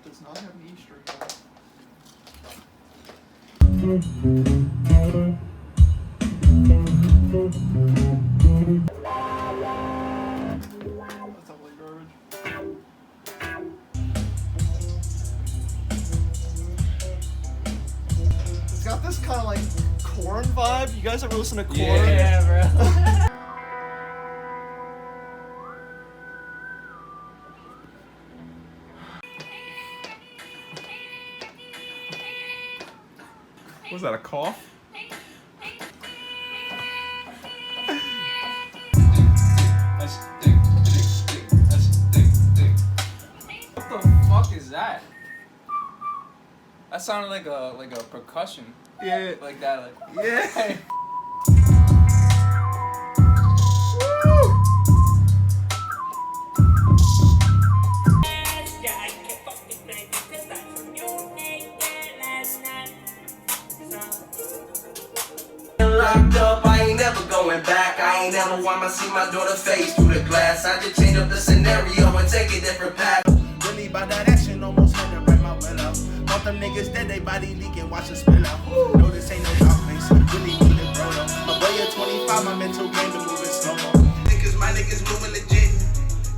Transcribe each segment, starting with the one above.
does not have an Easter egg. That's ugly garbage. It's got this kind of like Korn vibe. You guys ever listen to Korn? Yeah, bro. Was that a cough? What the fuck is that? That sounded like a percussion. Yeah. Like that, like Yeah. Locked up, I ain't never going back. I ain't never wanna see my daughter face through the glass. I just change up the scenario and take a different path. Really by that action, almost had to break my will out. All them niggas dead, they body leaking, watch it spill out. No, this ain't no dog face, really need it, bro. A boy at 25, my mental game to move it slow mo. Niggas, my niggas moving legit.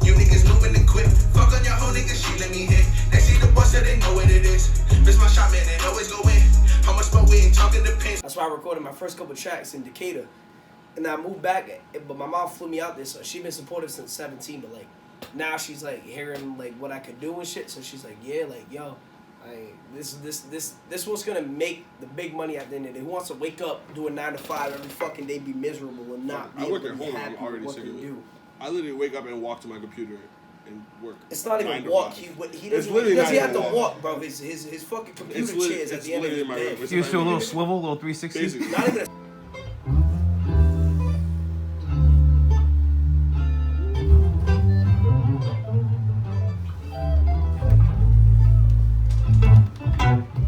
You niggas moving to quit. Fuck on your whole niggas, she let me hit. They see the boss, so they know what it is. Miss my shot, man, they always go in. How much more we ain't talking to pins. That's why I recorded my first couple tracks in Decatur. And I moved back, but my mom flew me out there, so she's been supportive since 17, but like, now she's like hearing like what I could do and shit, so she's like, yeah, like, yo, this was gonna make the big money at the end of the day. Who wants to wake up, do a 9 to 5 every fucking day, be miserable and not be I work able at to be home and happy I'm already with what sick they of it. do? I literally wake up and walk to my computer and work. It's not even 9 to walk. 5. He It's doesn't literally have not to even walk, bro. His fucking computer chairs at the end of the day. It's You used to a my little room. swivel, little 360. Basically. Not even a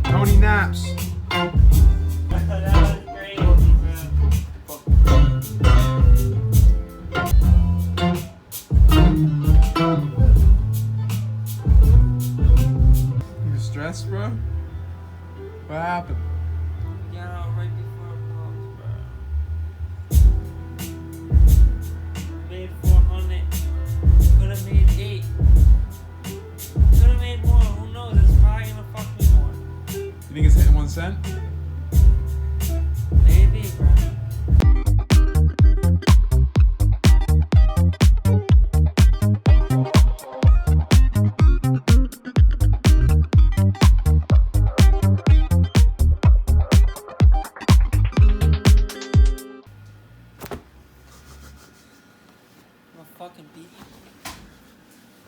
Tony Naps. that was crazy, bro. You stressed, bro? What happened? You know, right before pops, bro. Made 400. Could have made 8. Could have made more. Who knows? It's probably gonna fuck me more. You think it's hitting 1 cent? Maybe, bro. I'm a fucking beat.